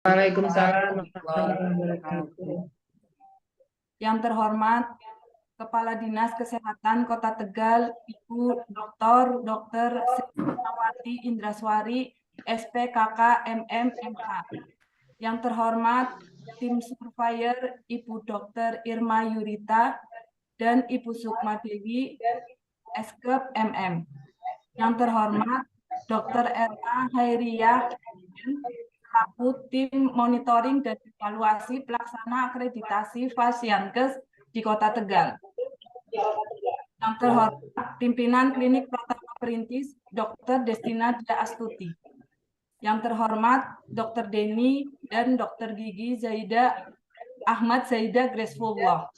Waalaikumsalam warahmatullahi warahmatullahi wabarakatuh. wabarakatuh. Yang terhormat Kepala Dinas Kesehatan Kota Tegal, Ibu Dr. Sri Nawati Indraswari, SPKK MMMH. Yang terhormat Tim Surveyor Ibu Dr. Irma Yurita dan Ibu Sukma Dewi, Eskep MM. Yang terhormat Dr. R.A. Hairiyah, selaku Tim Monitoring dan Evaluasi Pelaksana Akreditasi Fasiankes di Kota Tegal. Yang terhormat Pimpinan Klinik Pratama Perintis, Dr. Destina Dia Astuti. Yang terhormat Dr. Deni dan Dr. Gigi Zaida Ahmad Zaida Gracefullah.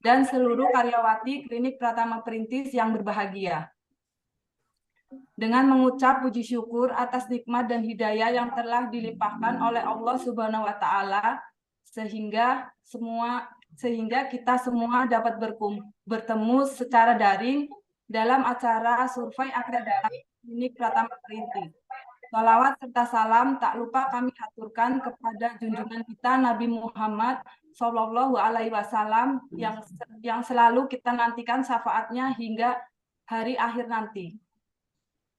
Dan seluruh karyawati Klinik Pratama Perintis yang berbahagia. Dengan mengucap puji syukur atas nikmat dan hidayah yang telah dilimpahkan oleh Allah Subhanahu wa taala sehingga kita semua dapat bertemu secara daring dalam acara survei akreditasi Klinik Pratama Perintis. Salawat serta salam tak lupa kami haturkan kepada junjungan kita Nabi Muhammad Shallallahu Alaihi Wasallam yang selalu kita nantikan syafaatnya hingga hari akhir nanti.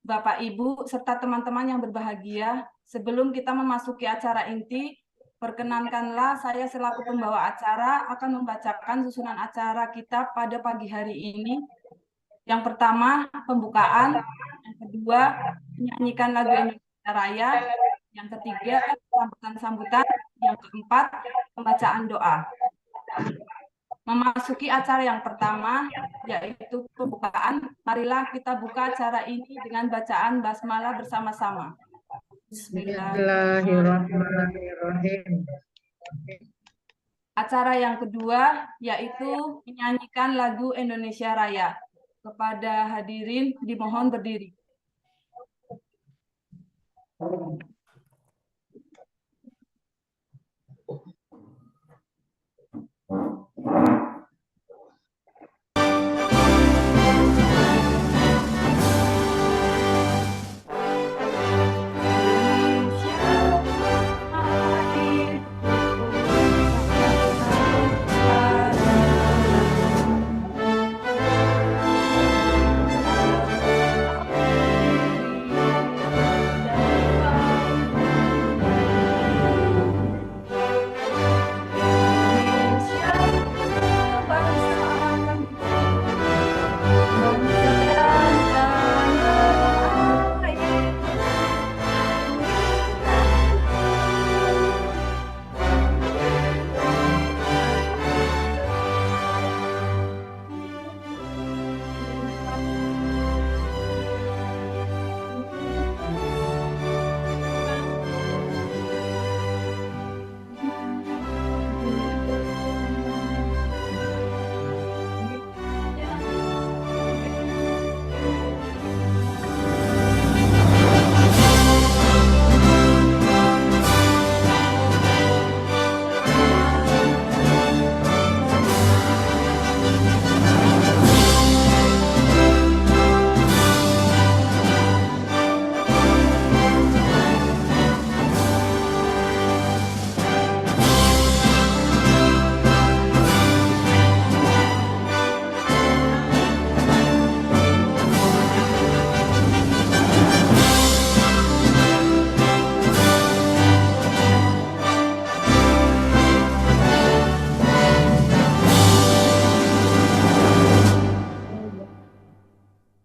Bapak, Ibu, serta teman-teman yang berbahagia, sebelum kita memasuki acara inti, perkenankanlah saya selaku pembawa acara akan membacakan susunan acara kita pada pagi hari ini. Yang pertama, pembukaan. Yang kedua, menyanyikan lagu Indonesia Raya. Yang ketiga, sambutan-sambutan. Yang keempat, pembacaan doa. Memasuki acara yang pertama, yaitu pembukaan. Marilah kita buka acara ini dengan bacaan basmalah bersama-sama. Bismillahirrahmanirrahim. Acara yang kedua, yaitu menyanyikan lagu Indonesia Raya. Kepada hadirin dimohon berdiri.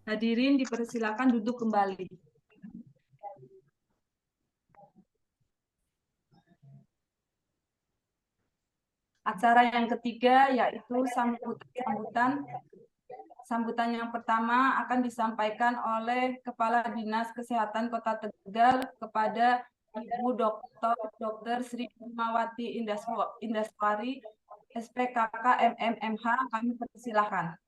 Hadirin dipersilakan duduk kembali. Acara yang ketiga yaitu sambutan. Sambutan yang pertama akan disampaikan oleh Kepala Dinas Kesehatan Kota Tegal kepada Ibu Dr. Sri Nawati Indraswari, SPKK MMMH. Kami persilahkan.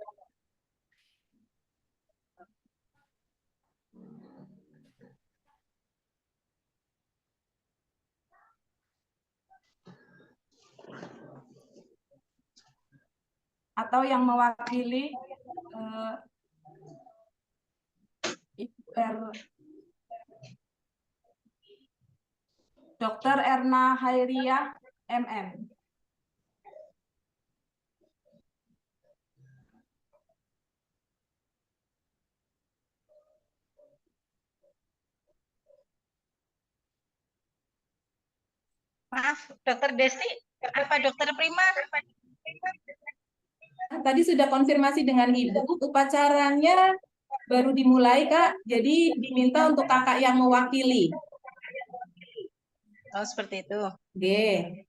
Atau yang mewakili Ibu R. Dr. Erna Hairiah, MM. Maaf, Dokter Desti, apa Dokter Prima? Tadi sudah konfirmasi dengan Ibu, upacaranya baru dimulai, Kak. Jadi diminta untuk kakak yang mewakili. Oh, seperti itu. Oke.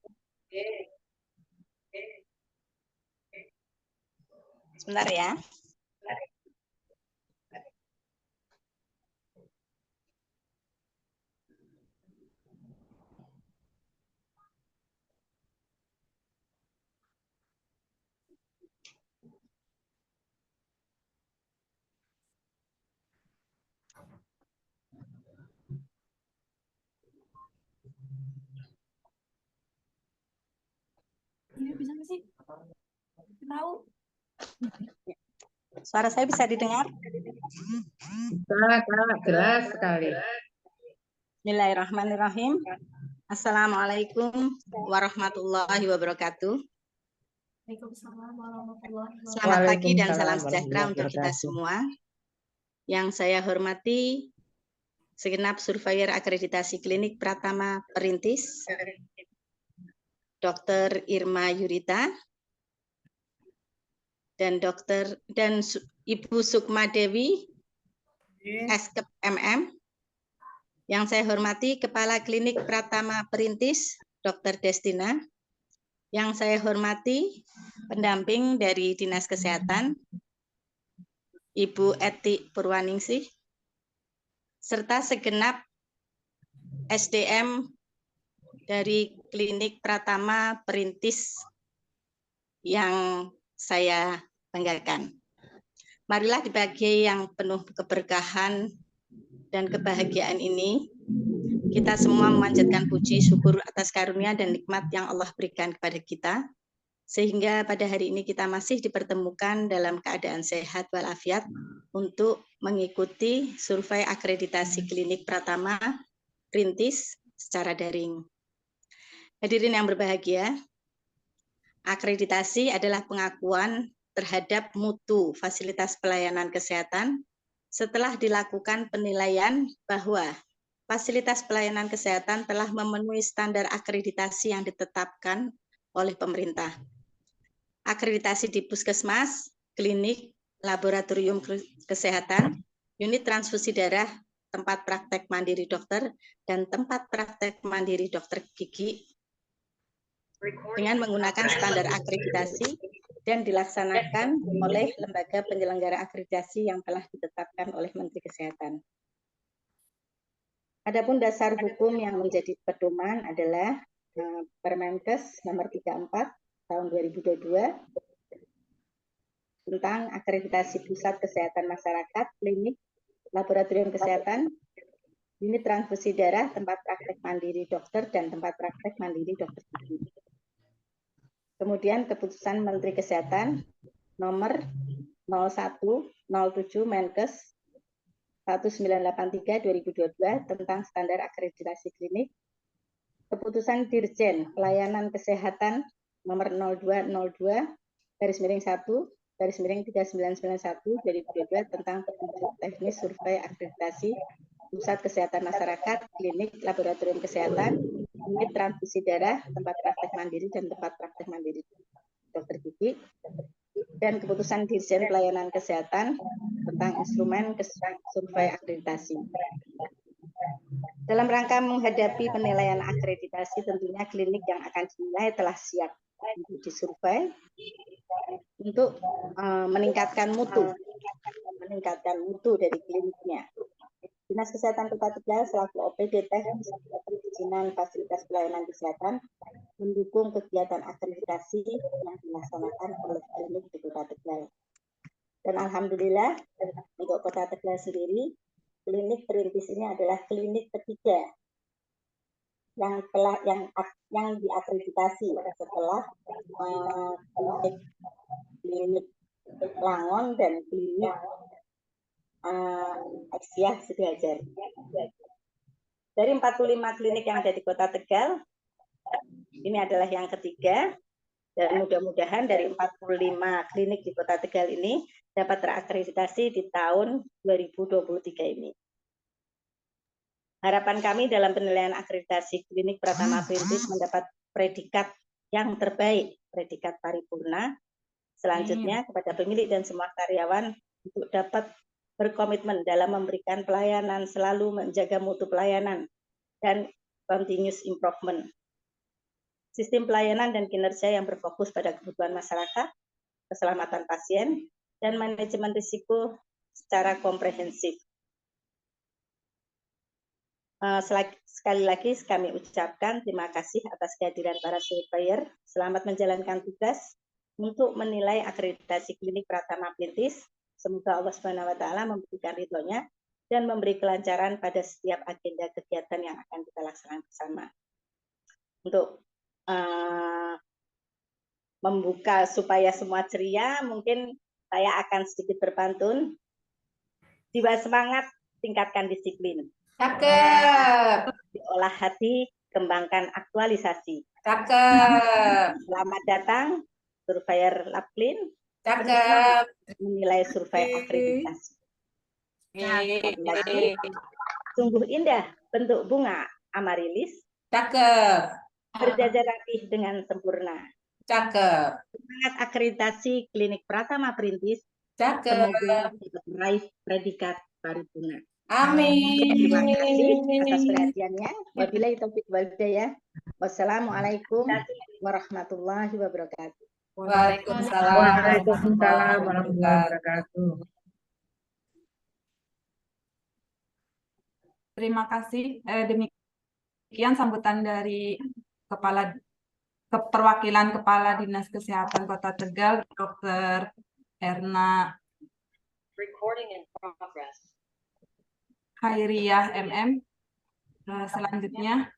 Sebentar ya. Iya, bisa nggak sih? Tahu. Suara saya bisa didengar? Kak, jelas sekali. Bismillahirrahmanirrahim. Assalamualaikum warahmatullahi wabarakatuh. Waalaikumsalam warahmatullahi wabarakatuh. Selamat pagi dan salam Waalaikumsalam sejahtera untuk kita warahmatullahi semua. Yang saya hormati segenap surveyor akreditasi klinik Pratama Perintis, Dr. Irma Yurita, dan Ibu Sukma Dewi, Eskep MM. Yang saya hormati Kepala Klinik Pratama Perintis, Dr. Destina. Yang saya hormati pendamping dari Dinas Kesehatan, Ibu Eti Purwaningsih, serta segenap SDM dari Klinik Pratama Perintis yang saya banggakan. Marilah di pagi yang penuh keberkahan dan kebahagiaan ini, kita semua memanjatkan puji syukur atas karunia dan nikmat yang Allah berikan kepada kita, sehingga pada hari ini kita masih dipertemukan dalam keadaan sehat walafiat untuk mengikuti survei akreditasi klinik Pratama Perintis secara daring. Hadirin yang berbahagia, akreditasi adalah pengakuan terhadap mutu fasilitas pelayanan kesehatan setelah dilakukan penilaian bahwa fasilitas pelayanan kesehatan telah memenuhi standar akreditasi yang ditetapkan oleh pemerintah. Akreditasi di puskesmas, klinik, laboratorium kesehatan, unit transfusi darah, tempat praktek mandiri dokter, dan tempat praktek mandiri dokter gigi dengan menggunakan standar akreditasi dan dilaksanakan oleh lembaga penyelenggara akreditasi yang telah ditetapkan oleh Menteri Kesehatan. Adapun dasar hukum yang menjadi pedoman adalah Permenkes nomor 34 tahun 2022 tentang akreditasi pusat kesehatan masyarakat, klinik, laboratorium kesehatan, unit transfusi darah, tempat praktek mandiri dokter, dan tempat praktek mandiri dokter gigi. Kemudian keputusan Menteri Kesehatan nomor 0107 Menkes 1983 2022 tentang standar akreditasi klinik, keputusan Dirjen Pelayanan Kesehatan nomor 0202/1/3991 2022 tentang petunjuk teknis survei akreditasi pusat kesehatan masyarakat, klinik, laboratorium kesehatan, unit transfusi darah, tempat praktek mandiri dan tempat praktek mandiri dokter gigi, dan keputusan Dirjen Pelayanan Kesehatan tentang instrumen survei akreditasi. Dalam rangka menghadapi penilaian akreditasi, tentunya klinik yang akan dinilai telah siap untuk disurvei untuk meningkatkan mutu dari kliniknya. Dinas Kesehatan Kota Tegal selaku OPD Teknis Perizinan Fasilitas Pelayanan Kesehatan mendukung kegiatan akreditasi yang dilaksanakan oleh klinik di Kota Tegal. Dan alhamdulillah untuk Kota Tegal sendiri, klinik Perintis ini adalah klinik ketiga yang diakreditasi setelah klinik Langon dan klinik Aisyah Sidoarjo. Dari 45 klinik yang ada di Kota Tegal, ini adalah yang ketiga, dan mudah-mudahan dari 45 klinik di Kota Tegal ini dapat terakreditasi di tahun 2023 ini. Harapan kami dalam penilaian akreditasi klinik Pratama Perintis mendapat predikat yang terbaik, predikat paripurna. Selanjutnya kepada pemilik dan semua karyawan untuk dapat berkomitmen dalam memberikan pelayanan, selalu menjaga mutu pelayanan, dan continuous improvement. Sistem pelayanan dan kinerja yang berfokus pada kebutuhan masyarakat, keselamatan pasien, dan manajemen risiko secara komprehensif. Sekali lagi kami ucapkan terima kasih atas kehadiran para surveyor. Selamat menjalankan tugas untuk menilai akreditasi klinik Pratama Perintis. Semoga Allah SWT memberikan ridhonya dan memberi kelancaran pada setiap agenda kegiatan yang akan kita laksanakan bersama. Untuk membuka supaya semua ceria, mungkin saya akan sedikit berpantun. Jiwa semangat, tingkatkan disiplin. Cakep. Diolah hati, kembangkan aktualisasi. Cakep. Selamat datang, Surveyor Laplin. Cakep. Menilai survei akreditasi. Lagi, sungguh indah bentuk bunga amarilis. Cakep. Berjajar rapih dengan sempurna. Cakep. Semangat akreditasi klinik Pratama Perintis. Cakep. Semoga dapat meraih predikat paripurna. Amin. Terima kasih atas perhatiannya. Wabillahi taufiq wal hidayah. Wassalamualaikum warahmatullahi wabarakatuh. Waalaikumsalam. Waalaikumsalam warahmatullahi wabarakatuh. Terima kasih. Demikian sambutan dari Perwakilan Kepala Dinas Kesehatan Kota Tegal, Dr. Erna Hairiyah MM. Selanjutnya,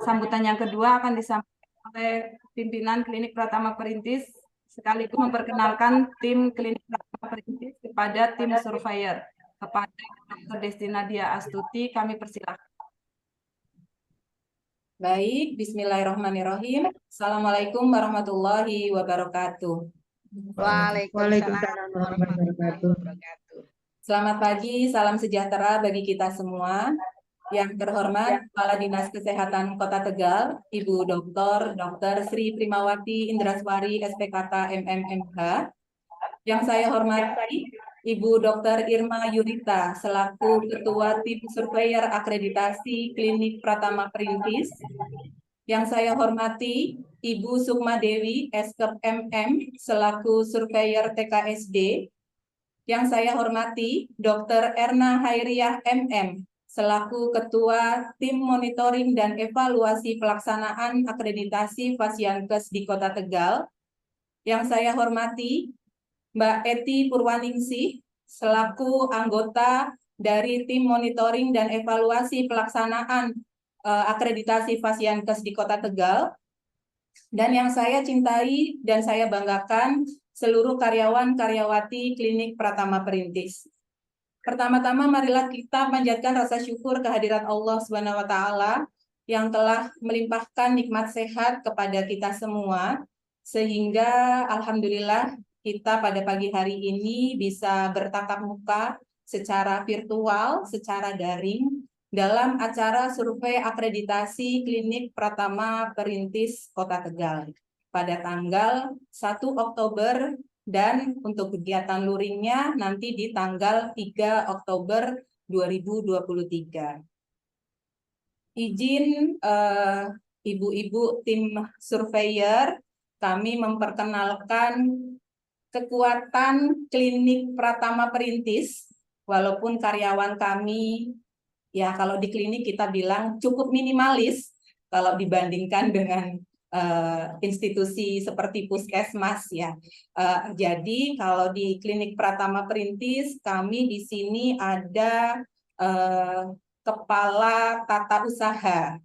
sambutan yang kedua akan disampaikan oleh pimpinan Klinik Pratama Perintis, sekaligus memperkenalkan tim Klinik Pratama Perintis kepada tim surveyor. Kepada Dr. Destina Dia Astuti, kami persilakan. Baik, bismillahirrahmanirrahim. Assalamualaikum warahmatullahi wabarakatuh. Waalaikumsalam warahmatullahi wabarakatuh. Selamat pagi, salam sejahtera bagi kita semua. Yang terhormat Kepala Dinas Kesehatan Kota Tegal, Ibu Dr. Sri Primawati Indraswari, SPKK MMMH. Yang saya hormati Ibu Dr. Irma Yurita, selaku Ketua Tim Surveyor Akreditasi Klinik Pratama Perintis. Yang saya hormati Ibu Sukma Dewi, Eskep MM, selaku Surveyor TKSD. Yang saya hormati Dr. Erna Hairiyah MM, selaku Ketua Tim Monitoring dan Evaluasi Pelaksanaan Akreditasi Fasiankes di Kota Tegal. Yang saya hormati Mbak Eti Purwaningsih, selaku anggota dari Tim Monitoring dan Evaluasi Pelaksanaan Akreditasi Fasiankes di Kota Tegal. Dan yang saya cintai dan saya banggakan, seluruh karyawan-karyawati Klinik Pratama Perintis. Pertama-tama marilah kita panjatkan rasa syukur kehadirat Allah SWT yang telah melimpahkan nikmat sehat kepada kita semua, sehingga alhamdulillah kita pada pagi hari ini bisa bertatap muka secara virtual, secara daring, dalam acara survei akreditasi Klinik Pratama Perintis Kota Tegal pada tanggal 1 Oktober dan untuk kegiatan luringnya nanti di tanggal 3 Oktober 2023. Izin ibu-ibu tim surveyor, kami memperkenalkan kekuatan Klinik Pratama Perintis, walaupun karyawan kami, ya kalau di klinik kita bilang cukup minimalis kalau dibandingkan dengan institusi seperti puskesmas ya. Jadi kalau di Klinik Pratama Perintis kami di sini ada kepala tata usaha.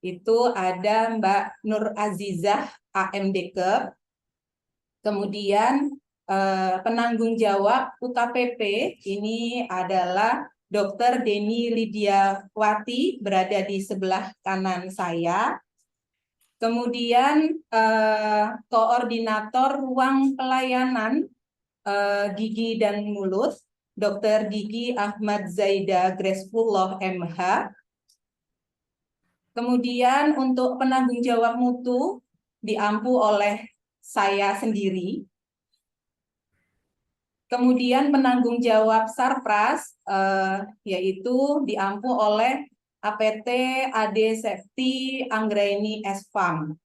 Itu ada Mbak Nur Azizah AMDK. Kemudian penanggung jawab UKPP ini adalah Dr. Deni Lidiawati berada di sebelah kanan saya. Kemudian koordinator ruang pelayanan gigi dan mulut, Dr. Gigi Ahmad Zaida Gracefullah MH. Kemudian untuk penanggung jawab mutu diampu oleh saya sendiri. Kemudian penanggung jawab Sarpras yaitu diampu oleh APT AD Safety Anggraini S.Farm.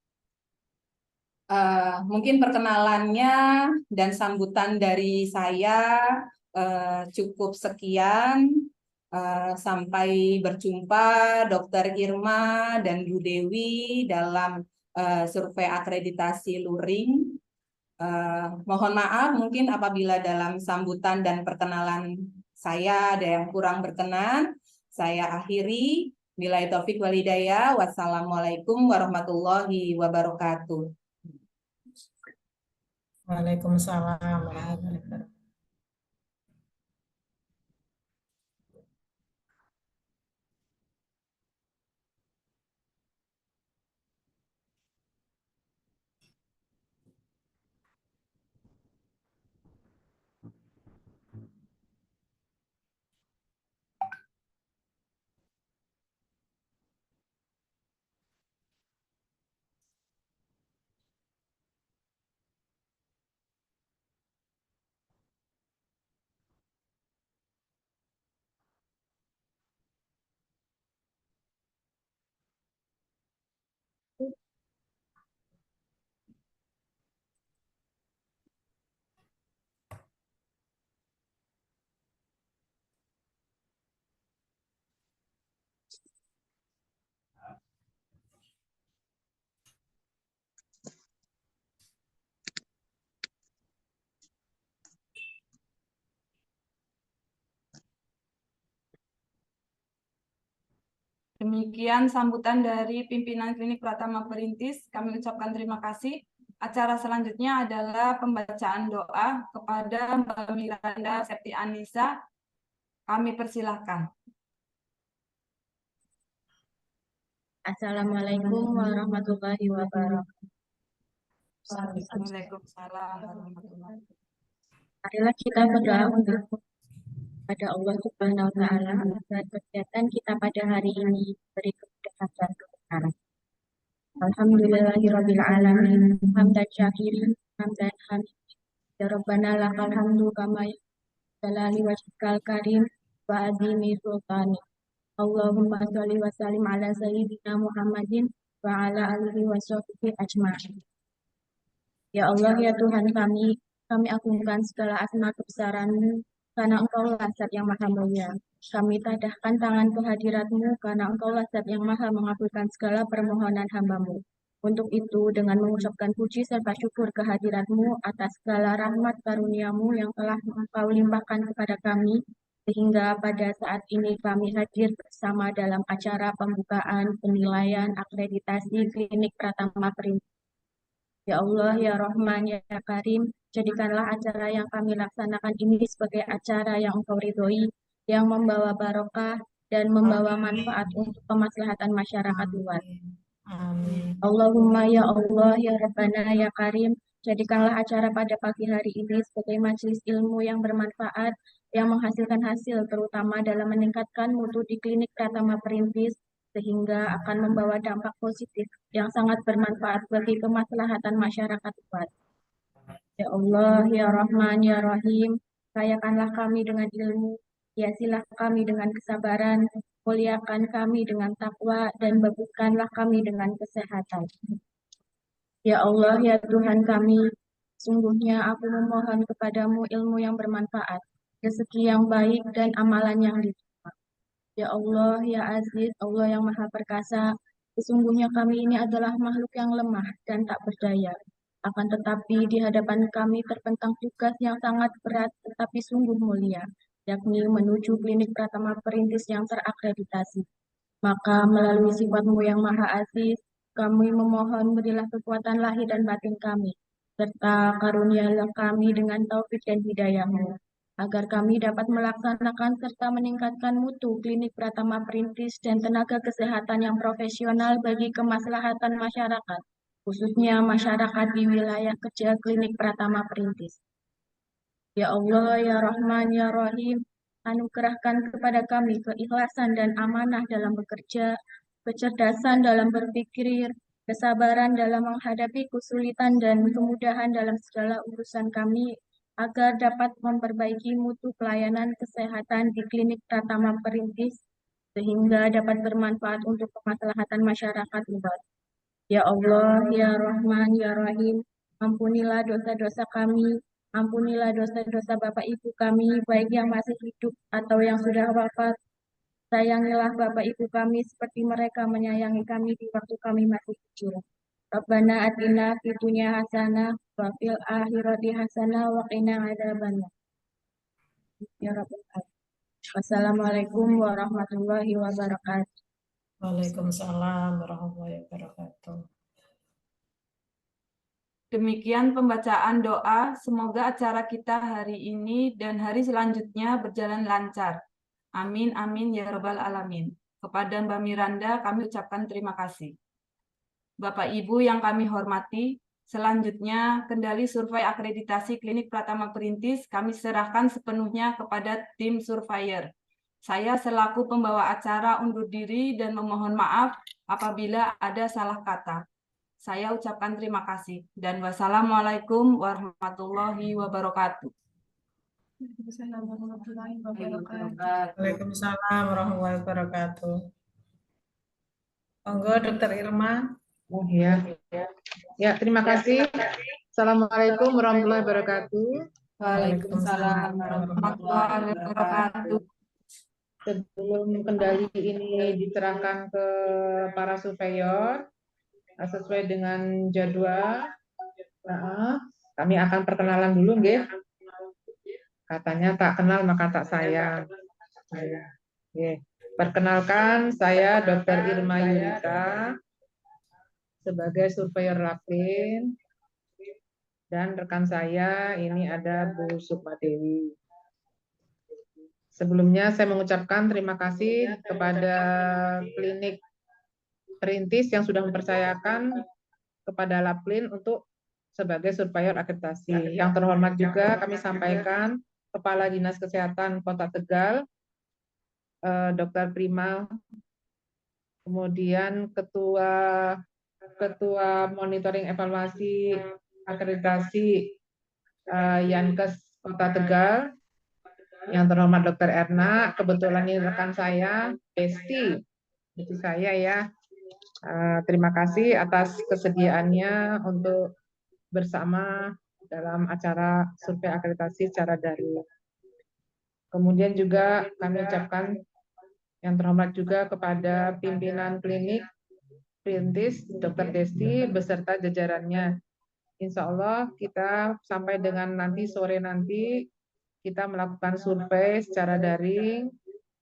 Mungkin perkenalannya dan sambutan dari saya cukup sekian. Sampai berjumpa Dr. Irma dan Bu Dewi dalam survei akreditasi luring. Mohon maaf mungkin apabila dalam sambutan dan perkenalan saya ada yang kurang berkenan. Saya akhiri. Billahi taufik wal hidayah. Wassalamualaikum warahmatullahi wabarakatuh. Waalaikumsalam warahmatullahi wabarakatuh. Demikian sambutan dari pimpinan Klinik Pratama Perintis. Kami ucapkan terima kasih. Acara selanjutnya adalah pembacaan doa kepada Mbak Miranda Septi Anissa. Kami persilahkan. Assalamualaikum warahmatullahi wabarakatuh. Waalaikumsalam warahmatullahi wabarakatuh. Marilah kita berdoa untuk pada Allah Subhanahu wa Ta'ala agar kegiatan kita pada hari ini beri kemudahan dan kebenaran. Alhamdulillahirabbil alamin. Hamdan syakirin, hamdan hamid. Ya Rabbana lakal hamdu kama jalali wajhikal karim wa azimi sultani. Allahumma sholli wa sallim ala sayyidina Muhammadin wa ala alihi wa sahbihi ajma'in. Ya Allah, ya Tuhan kami agungkan segala asma kebesaran-Mu karena Engkaulah Zat yang Maha Mulia. Kami tadahkan tangan kehadirat-Mu karena Engkaulah Zat yang Maha mengabulkan segala permohonan hamba-Mu. Untuk itu, dengan mengucapkan puji serta syukur kehadirat-Mu atas segala rahmat karunia-Mu yang telah Engkau limpahkan kepada kami, sehingga pada saat ini kami hadir bersama dalam acara pembukaan penilaian akreditasi Klinik Pratama Perintis. Ya Allah, ya Rahman, ya Karim, jadikanlah acara yang kami laksanakan ini sebagai acara yang Engkau ridhoi, yang membawa barokah dan membawa manfaat untuk kemaslahatan masyarakat luas. Amin. Allahumma ya Allah, ya Rabbana, ya Karim, jadikanlah acara pada pagi hari ini sebagai majelis ilmu yang bermanfaat, yang menghasilkan hasil terutama dalam meningkatkan mutu di Klinik Pratama Perintis, sehingga akan membawa dampak positif yang sangat bermanfaat bagi kemaslahatan masyarakat luas. Ya Allah, ya Rahman, ya Rahim, kayakanlah kami dengan ilmu, hiasilah kami dengan kesabaran, muliakan kami dengan takwa, dan baguskanlah kami dengan kesehatan. Ya Allah, ya Tuhan kami, sungguhnya aku memohon kepadamu ilmu yang bermanfaat, rezeki yang baik, dan amalan yang diterima. Ya Allah, ya Aziz, Allah yang Maha Perkasa, sesungguhnya kami ini adalah makhluk yang lemah dan tak berdaya. Akan tetapi di hadapan kami terbentang tugas yang sangat berat tetapi sungguh mulia, yakni menuju Klinik Pratama Perintis yang terakreditasi. Maka melalui sifat-Mu yang Maha Aziz, kami memohon berilah kekuatan lahir dan batin kami, serta karunialah kami dengan taufik dan hidayah-Mu. agar kami dapat melaksanakan serta meningkatkan mutu klinik Pratama Perintis dan tenaga kesehatan yang profesional bagi kemaslahatan masyarakat, khususnya masyarakat di wilayah kerja klinik Pratama Perintis. Ya Allah, ya Rahman, ya Rahim, anugerahkan kepada kami keikhlasan dan amanah dalam bekerja, kecerdasan dalam berpikir, kesabaran dalam menghadapi kesulitan dan kemudahan dalam segala urusan kami, agar dapat memperbaiki mutu pelayanan kesehatan di klinik Pratama Perintis, sehingga dapat bermanfaat untuk kemaslahatan masyarakat luas. Ya Allah, ya Rahman, ya Rahim, ampunilah dosa-dosa kami, ampunilah dosa-dosa Bapak Ibu kami, baik yang masih hidup atau yang sudah wafat. Sayangilah Bapak Ibu kami seperti mereka menyayangi kami di waktu kami masih kecil. Rabbana atina fid dunya hasanah wa fil akhirati hasanah wa qina adzabannar. Ya Rabbal alamin. Wassalamualaikum warahmatullahi wabarakatuh. Waalaikumsalam warahmatullahi wabarakatuh. Demikian pembacaan doa. Semoga acara kita hari ini dan hari selanjutnya berjalan lancar. Amin, amin, ya Rabbal Alamin. Kepada Mbak Miranda kami ucapkan terima kasih. Bapak Ibu yang kami hormati, selanjutnya kendali survei akreditasi klinik Pratama Perintis kami serahkan sepenuhnya kepada tim surveyor. Saya selaku pembawa acara undur diri dan memohon maaf apabila ada salah kata. Saya ucapkan terima kasih dan wassalamualaikum warahmatullahi wabarakatuh. Waalaikumsalam warahmatullahi wabarakatuh. Monggo Dokter Irma. Oh ya, ya terima kasih. Assalamualaikum warahmatullahi wabarakatuh. Waalaikumsalam warahmatullahi wabarakatuh. Sebelum kendali ini diserahkan ke para surveyor sesuai dengan jadwal, kami akan perkenalan dulu, nggih. Katanya tak kenal maka tak sayang. Perkenalkan, saya Dr. Irma Yurika sebagai surveyor Laplin, dan rekan saya ini ada Bu Sukma Dewi. Sebelumnya saya mengucapkan terima kasih kepada klinik Perintis yang sudah mempercayakan kepada Laplin untuk sebagai surveyor akreditasi. Yang terhormat juga kami sampaikan Kepala Dinas Kesehatan Kota Tegal, Dr. Prima, kemudian Ketua Monitoring Evaluasi Akreditasi Yankes Kota Tegal, yang terhormat Dr. Erna, kebetulan ini rekan saya, Besti saya ya. Terima kasih atas kesediaannya untuk bersama dalam acara survei akreditasi secara daring. Kemudian juga kami ucapkan yang terhormat juga kepada pimpinan klinik Perintis, Dr. Desti beserta jajarannya. Insya Allah kita sampai dengan nanti sore nanti kita melakukan survei secara daring,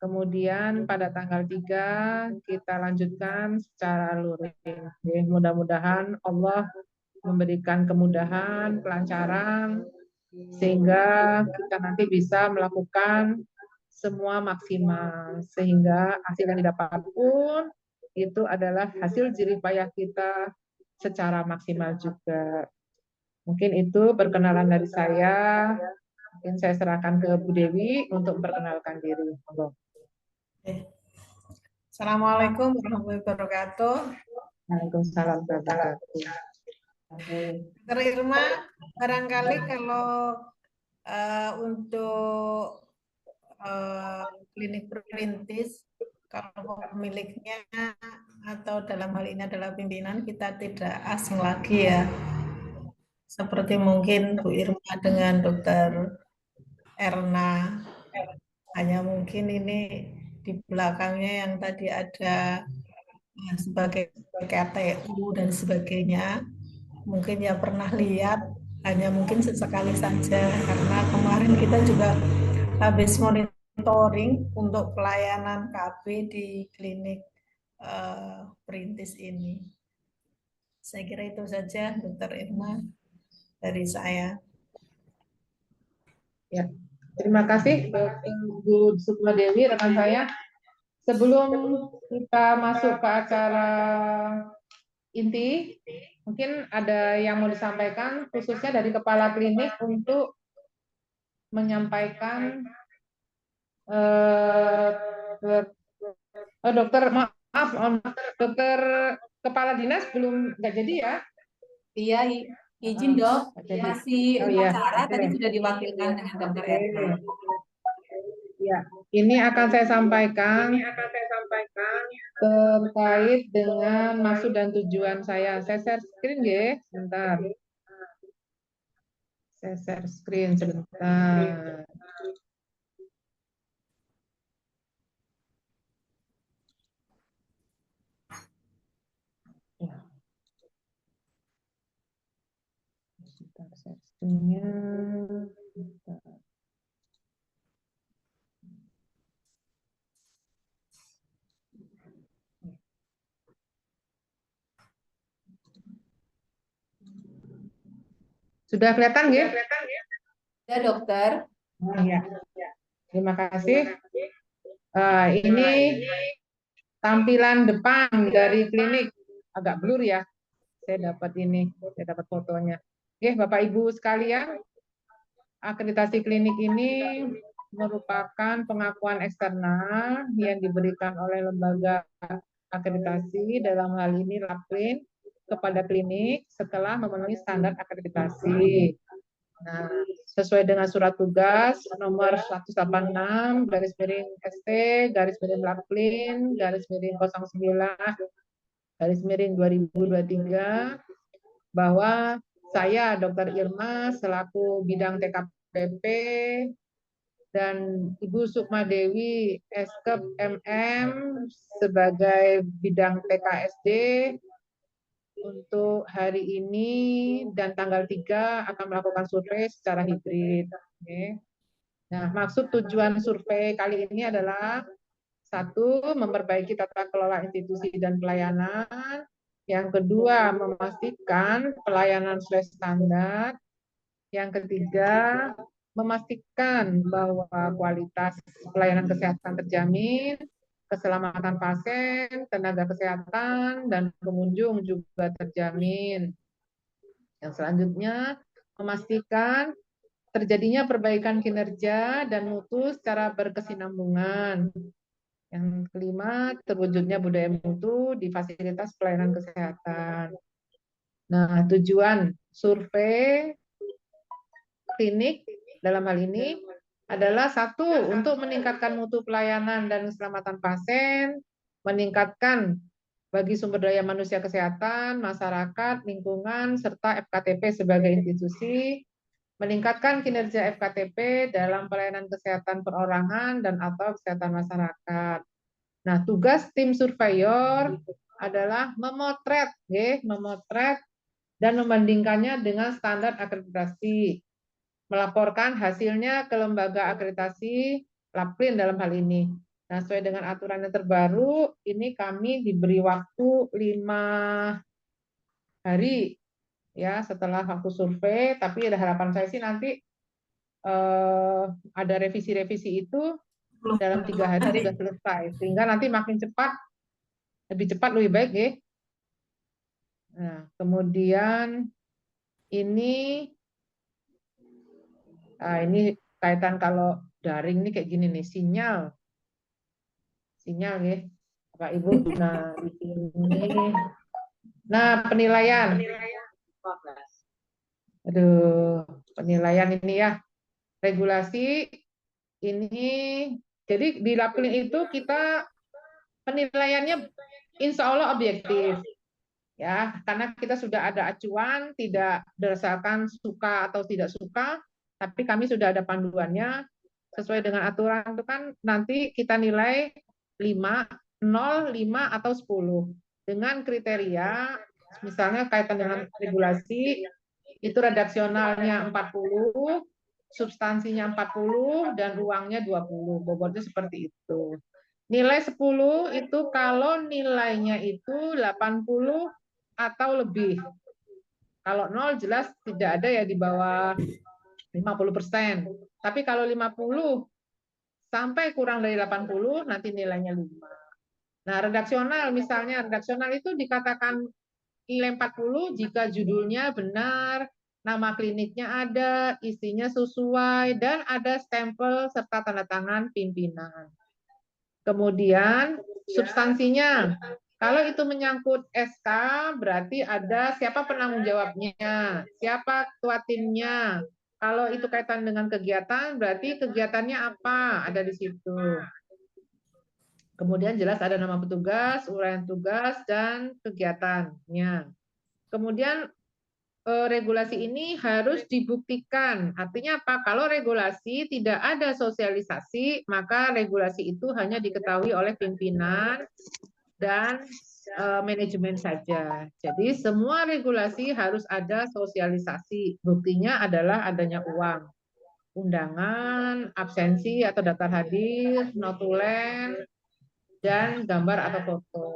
kemudian pada tanggal 3 kita lanjutkan secara luring. Mudah-mudahan Allah memberikan kemudahan, kelancaran, sehingga kita nanti bisa melakukan semua maksimal, sehingga hasil yang didapat pun itu adalah hasil jerih payah kita secara maksimal juga. Mungkin itu perkenalan dari saya. Mungkin saya serahkan ke Bu Dewi untuk memperkenalkan diri. Assalamualaikum warahmatullahi wabarakatuh. Waalaikumsalam warahmatullahi wabarakatuh. Dokter Irma, barangkali kalau untuk klinik Perintis, kalau pemiliknya atau dalam hal ini adalah pimpinan, kita tidak asing lagi ya. Seperti mungkin Bu Irma dengan Dokter Erna, hanya mungkin ini di belakangnya yang tadi ada sebagai KTU dan sebagainya, mungkin ya pernah lihat, hanya mungkin sesekali saja, karena kemarin kita juga habis monitoring untuk pelayanan KB di klinik Perintis ini. Saya kira itu saja, Dokter Irma, dari saya. Ya, Terima kasih Bu Sukma Dewi, rekan saya. Sebelum kita masuk ke acara inti, mungkin ada yang mau disampaikan khususnya dari kepala klinik untuk menyampaikan dokter, maaf, dokter kepala dinas belum nggak jadi ya? Iya, izin dok, Nggak jadi. masih Oh iya, upacara, tadi oke. sudah diwakilkan dengan dokter Erna. Ya, ini akan saya sampaikan terkait dengan maksud dan tujuan saya. Saya share screen ya, sebentar. Saya share screen sebentar. Ya. Sebentar, share screen-nya. Sebentar. Sudah kelihatan ya? Ya dokter. Oh, ya. Terima kasih. Ini tampilan depan dari klinik, agak blur ya. Saya dapat fotonya. Oke, Bapak Ibu sekalian, akreditasi klinik ini merupakan pengakuan eksternal yang diberikan oleh lembaga akreditasi, dalam hal ini LAPKLIN, kepada klinik setelah memenuhi standar akreditasi. Nah, sesuai dengan surat tugas nomor 186 garis miring ST garis miring LAPKLIN garis miring 09 garis miring 2023, bahwa saya Dr. Irma selaku bidang TKPP dan Ibu Sukma Dewi Eskep MM sebagai bidang TKSD untuk hari ini dan tanggal 3 akan melakukan survei secara hibrid. Oke. Nah, maksud tujuan survei kali ini adalah satu, memperbaiki tata kelola institusi dan pelayanan. Yang kedua, memastikan pelayanan sesuai standar. Yang ketiga, memastikan bahwa kualitas pelayanan kesehatan terjamin, keselamatan pasien, tenaga kesehatan, dan pengunjung juga terjamin. Yang selanjutnya, memastikan terjadinya perbaikan kinerja dan mutu secara berkesinambungan. Yang kelima, terwujudnya budaya mutu di fasilitas pelayanan kesehatan. Nah, tujuan survei klinik dalam hal ini adalah satu, untuk meningkatkan mutu pelayanan dan keselamatan pasien, meningkatkan bagi sumber daya manusia kesehatan, masyarakat, lingkungan, serta FKTP sebagai institusi, meningkatkan kinerja FKTP dalam pelayanan kesehatan perorangan dan atau kesehatan masyarakat. Nah, tugas tim surveyor adalah memotret dan membandingkannya dengan standar akreditasi, melaporkan hasilnya ke lembaga akreditasi LAPKLIN dalam hal ini. Nah, sesuai dengan aturan yang terbaru, ini kami diberi waktu 5 hari ya setelah waktu survei, tapi ada harapan saya sih nanti ada revisi-revisi itu dalam 3 hari sudah selesai, sehingga nanti makin cepat, lebih cepat lebih baik ya. Nah, kemudian ini kaitan kalau daring ini kayak gini nih, sinyal ya Bapak Ibu. Nah, di sini. Nah, penilaian. Aduh, penilaian ini ya. Regulasi ini, jadi di LAPKLIN itu kita penilaiannya insya Allah objektif. Ya, karena kita sudah ada acuan, tidak berdasarkan suka atau tidak suka, tapi kami sudah ada panduannya sesuai dengan aturan itu kan nanti kita nilai 5, 0, 5 atau 10 dengan kriteria misalnya kaitan dengan regulasi itu redaksionalnya 40, substansinya 40 dan ruangnya 20, bobotnya seperti itu. Nilai 10 itu kalau nilainya itu 80 atau lebih. Kalau 0 jelas tidak ada ya di bawah 50%. Tapi kalau 50 sampai kurang dari 80 nanti nilainya 5. Nah, redaksional misalnya, redaksional itu dikatakan nilai 40 jika judulnya benar, nama kliniknya ada, isinya sesuai, dan ada stempel serta tanda tangan pimpinan. Kemudian substansinya, kalau itu menyangkut SK, berarti ada siapa penanggung jawabnya, siapa ketua timnya. Kalau itu kaitan dengan kegiatan, berarti kegiatannya apa, ada di situ. Kemudian jelas ada nama petugas, uraian tugas, dan kegiatannya. Kemudian regulasi ini harus dibuktikan. Artinya apa? Kalau regulasi tidak ada sosialisasi, maka regulasi itu hanya diketahui oleh pimpinan dan manajemen saja. Jadi semua regulasi harus ada sosialisasi. Buktinya adalah adanya uang, undangan, absensi atau daftar hadir, notulen, dan gambar atau foto.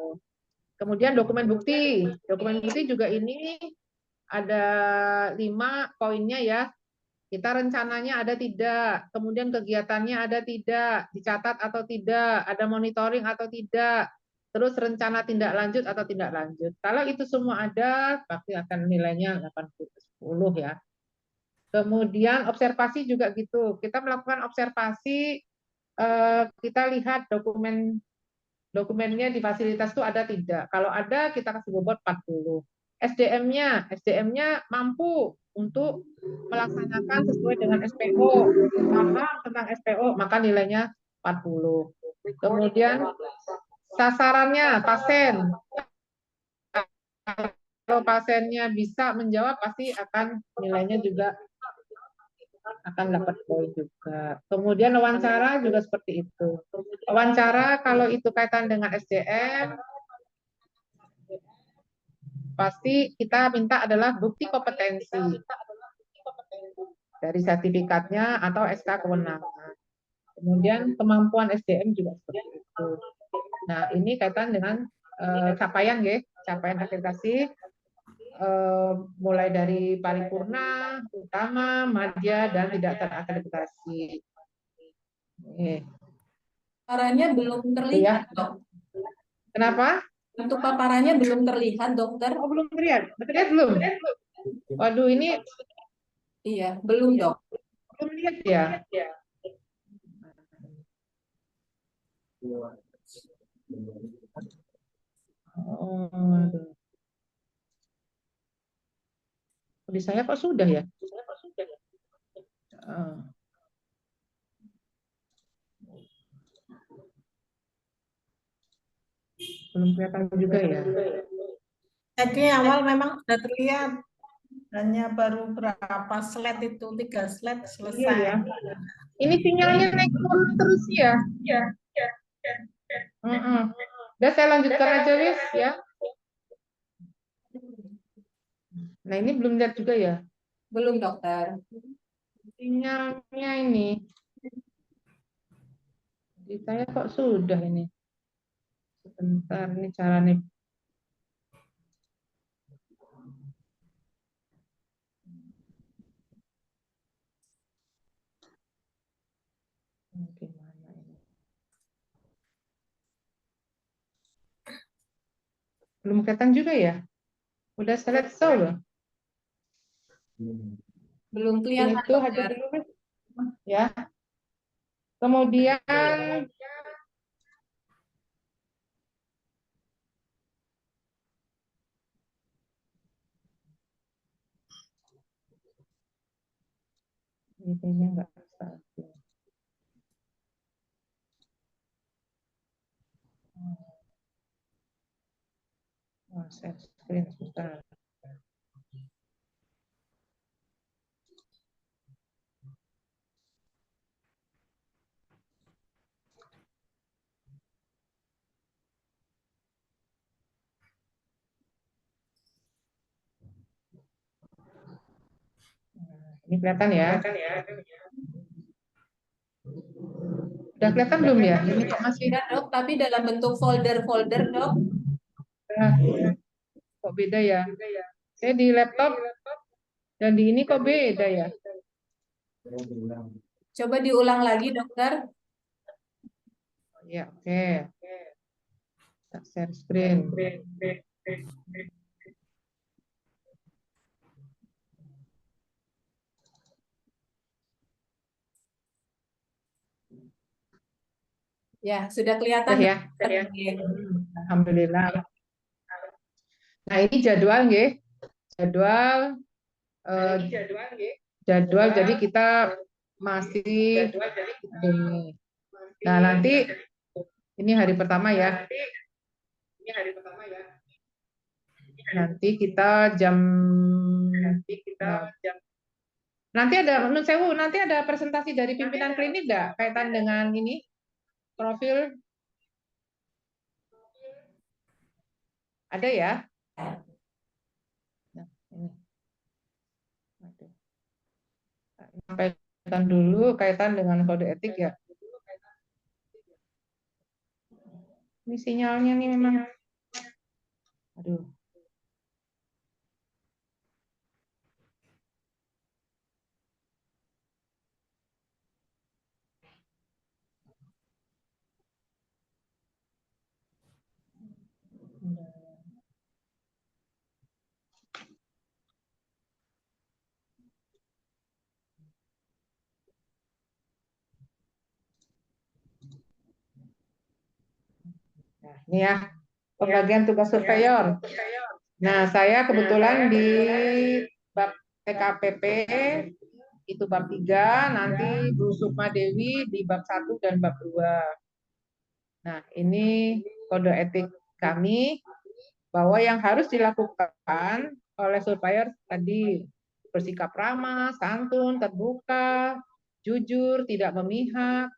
Kemudian dokumen bukti. Dokumen bukti juga ini ada 5 poinnya ya. Kita rencananya ada tidak, kemudian kegiatannya ada tidak, dicatat atau tidak, ada monitoring atau tidak, terus rencana tindak lanjut atau tidak lanjut. Kalau itu semua ada, pasti akan nilainya 80/10 ya. Kemudian observasi juga gitu. Kita melakukan observasi, kita lihat dokumennya di fasilitas itu ada tidak. Kalau ada, kita kasih bobot 40. SDM-nya mampu untuk melaksanakan sesuai dengan SPO, paham tentang SPO, maka nilainya 40. Kemudian sasarannya pasien. Kalau pasiennya bisa menjawab, pasti akan nilainya juga akan dapat poin juga. Kemudian wawancara juga seperti itu. Wawancara kalau itu kaitan dengan SDM, pasti kita minta adalah bukti kompetensi dari sertifikatnya atau SK kewenangan. Kemudian kemampuan SDM juga seperti itu. Nah, ini kaitan dengan capaian ya, capaian akreditasi mulai dari paripurna, utama, madya, dan tidak terakreditasi. Paparannya belum terlihat, dok. Kenapa? Untuk paparannya belum terlihat, dokter. Oh, belum terlihat. Terlihat belum? Waduh, ini Iya, belum, dok. belum lihat ya. Oh, aduh. Di saya kok sudah ya? Belum kelihatan juga ya. Tadi awal memang sudah terlihat, hanya baru berapa slide itu, 3 slide selesai. Iya ya. Ini sinyalnya naik turun terus ya? Iya. Udah saya lanjutkan aja wis ya. Nah ini belum lihat juga ya? Belum, dokter. Sinyalnya ini. Di saya kok sudah ini. Sebentar, ini caranya. Gimana ini? Belum kelihatan juga ya? Udah selesai loh. Belum kelihatan, Itu hadir dokter. dulu ya. Kemudian ini enggak satu. Share screen sebentar. Ini kelihatan ya? Udah kelihatan belum ya? Ini kok masih Tidak, dok, tapi dalam bentuk folder-folder, dok. kok beda ya? Saya di laptop dan di ini kok beda ya? Coba diulang lagi, dokter. Ya, oke. Tak share screen. Ya, sudah kelihatan. Sudah ya? Dokter. Alhamdulillah. Nah, ini jadwal nggih. Jadwal jadi kita masih ini. Nah, nanti ini hari pertama ya. Nanti kita jam nanti ada menurut saya nanti ada presentasi dari pimpinan klinik enggak kaitan dengan ini profil ada ya? Nah, ini. Sampaikan dulu kaitan dengan kode etik ya. Ini sinyalnya nih memang. Aduh. Nah, ini ya pembagian tugas surveyor. Nah, saya kebetulan di bab TKPP itu bab 3, nanti Bu Sukma Dewi di bab 1 dan bab 2. Nah, ini kode etik kami bahwa yang harus dilakukan oleh surveyor tadi bersikap ramah, santun, terbuka, jujur, tidak memihak,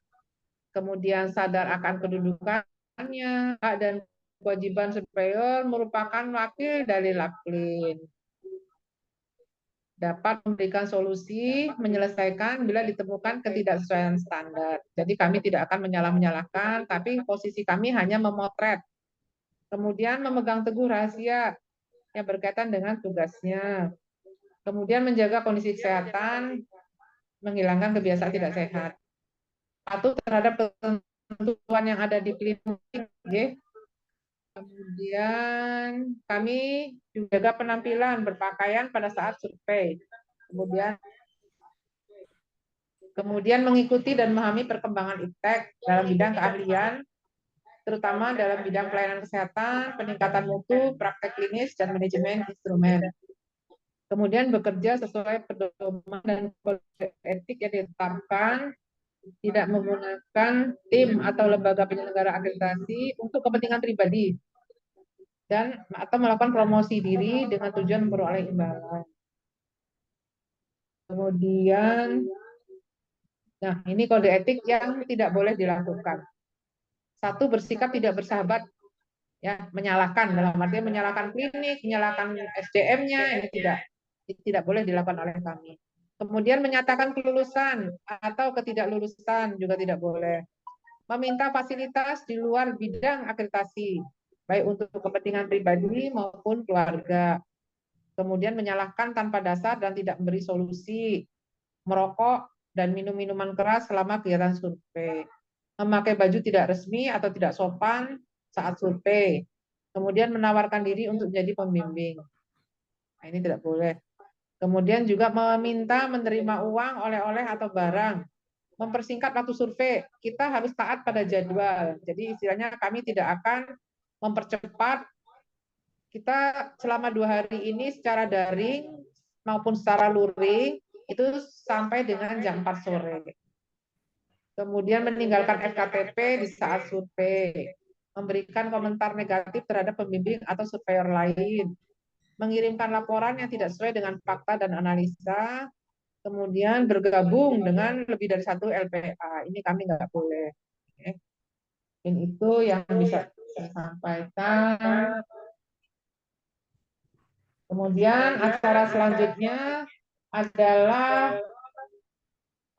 kemudian sadar akan kedudukannya, hak dan kewajiban surveyor merupakan wakil dari Laklin. Dapat memberikan solusi, menyelesaikan bila ditemukan ketidaksesuaian standar. Jadi kami tidak akan menyalahkan, tapi posisi kami hanya memotret. Kemudian memegang teguh rahasia yang berkaitan dengan tugasnya. Kemudian menjaga kondisi kesehatan, menghilangkan kebiasaan tidak sehat. Patuh terhadap ketentuan yang ada di klinik. Kemudian kami juga penampilan berpakaian pada saat survei. Kemudian mengikuti dan memahami perkembangan iptek dalam bidang keahlian, terutama dalam bidang pelayanan kesehatan, peningkatan mutu, praktek klinis, dan manajemen instrumen. Kemudian bekerja sesuai pedoman dan kode etik yang ditetapkan, tidak menggunakan tim atau lembaga penyelenggara akreditasi untuk kepentingan pribadi, dan atau melakukan promosi diri dengan tujuan memperoleh imbalan. Kemudian, nah ini kode etik yang tidak boleh dilakukan. 1, bersikap tidak bersahabat, ya, menyalahkan dalam artian menyalahkan klinik, menyalahkan SDM-nya, ini tidak boleh dilakukan oleh kami. Kemudian menyatakan kelulusan atau ketidaklulusan juga tidak boleh. Meminta fasilitas di luar bidang akreditasi, baik untuk kepentingan pribadi maupun keluarga. Kemudian menyalahkan tanpa dasar dan tidak memberi solusi. Merokok dan minum minuman keras selama kegiatan survei. Memakai baju tidak resmi atau tidak sopan saat survei. Kemudian menawarkan diri untuk jadi pembimbing. Nah, ini tidak boleh. Kemudian juga meminta menerima uang, oleh-oleh atau barang. Mempersingkat waktu survei. Kita harus taat pada jadwal. Jadi istilahnya kami tidak akan mempercepat. Kita selama 2 hari ini secara daring maupun secara luring itu sampai dengan jam 4 sore. Kemudian meninggalkan FKTP di saat survei. Memberikan komentar negatif terhadap pembimbing atau surveyor lain. Mengirimkan laporan yang tidak sesuai dengan fakta dan analisa. Kemudian bergabung dengan lebih dari 1 LPA. Ini kami nggak boleh. Dan itu yang bisa saya sampaikan. Kemudian acara selanjutnya adalah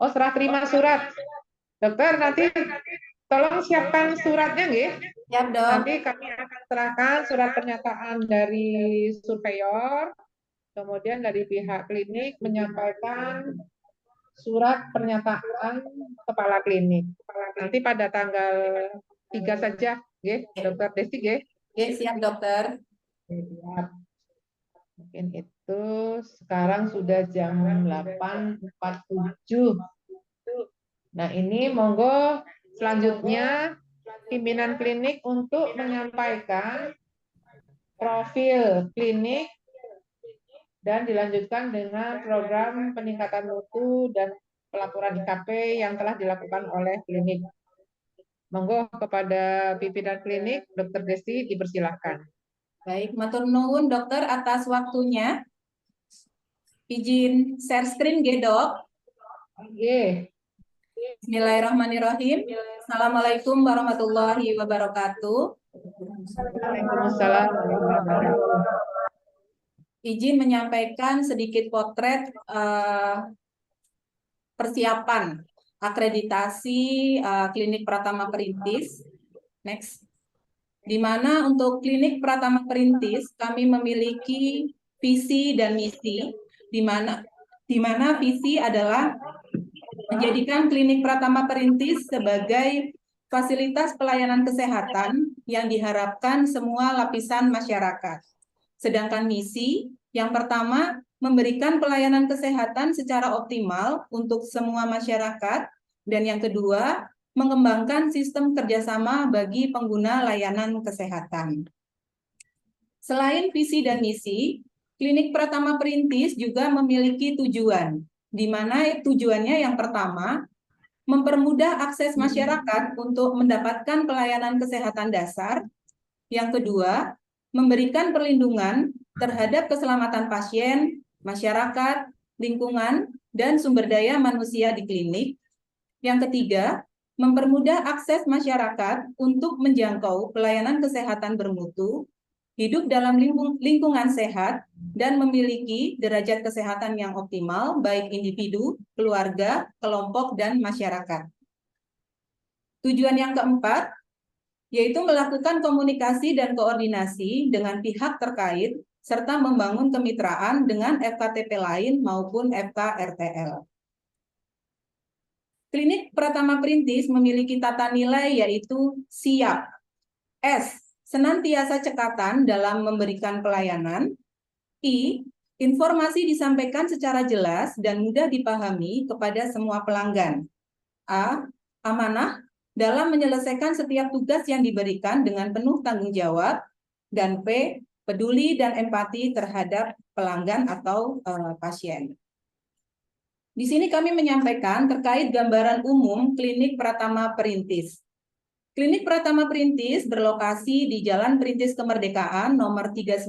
serah terima surat. Dokter, nanti tolong siapkan suratnya, nggih. Siap, Dok. Nanti kami akan serahkan surat pernyataan dari surveyor, kemudian dari pihak klinik menyampaikan surat pernyataan kepala klinik. Nanti pada tanggal 3 saja, Dokter Desti, Siap dokter. Siap. Mungkin itu sekarang sudah jam 8.47. Nah, ini monggo selanjutnya pimpinan klinik untuk menyampaikan profil klinik dan dilanjutkan dengan program peningkatan mutu dan pelaporan IKP yang telah dilakukan oleh klinik. Monggo kepada pimpinan klinik, Dr. Desti, dipersilahkan. Baik, matur nuwun dokter atas waktunya. Izin share screen Dok. Bismillahirrahmanirrahim. Assalamualaikum warahmatullahi wabarakatuh. Waalaikumsalam warahmatullahi wabarakatuh. Izin menyampaikan sedikit potret persiapan akreditasi klinik Pratama Perintis. Next. Di mana untuk klinik Pratama Perintis kami memiliki visi dan misi, di mana visi adalah menjadikan klinik Pratama Perintis sebagai fasilitas pelayanan kesehatan yang diharapkan semua lapisan masyarakat. Sedangkan misi yang pertama, memberikan pelayanan kesehatan secara optimal untuk semua masyarakat, dan yang kedua, mengembangkan sistem kerjasama bagi pengguna layanan kesehatan. Selain visi dan misi, klinik Pratama Perintis juga memiliki tujuan, di mana tujuannya yang pertama, mempermudah akses masyarakat untuk mendapatkan pelayanan kesehatan dasar. Yang kedua, memberikan perlindungan terhadap keselamatan pasien, masyarakat, lingkungan, dan sumber daya manusia di klinik. Yang ketiga, mempermudah akses masyarakat untuk menjangkau pelayanan kesehatan bermutu, hidup dalam lingkungan sehat, dan memiliki derajat kesehatan yang optimal, baik individu, keluarga, kelompok, dan masyarakat. Tujuan yang keempat, yaitu melakukan komunikasi dan koordinasi dengan pihak terkait, serta membangun kemitraan dengan FKTP lain maupun FK-RTL. Klinik Pratama Perintis memiliki tata nilai yaitu siap, S, senantiasa cekatan dalam memberikan pelayanan, I, informasi disampaikan secara jelas dan mudah dipahami kepada semua pelanggan, A, amanah, dalam menyelesaikan setiap tugas yang diberikan dengan penuh tanggung jawab, dan P, peduli dan empati terhadap pelanggan atau pasien. Di sini kami menyampaikan terkait gambaran umum klinik Pratama Perintis. Klinik Pratama Perintis berlokasi di Jalan Perintis Kemerdekaan nomor 39,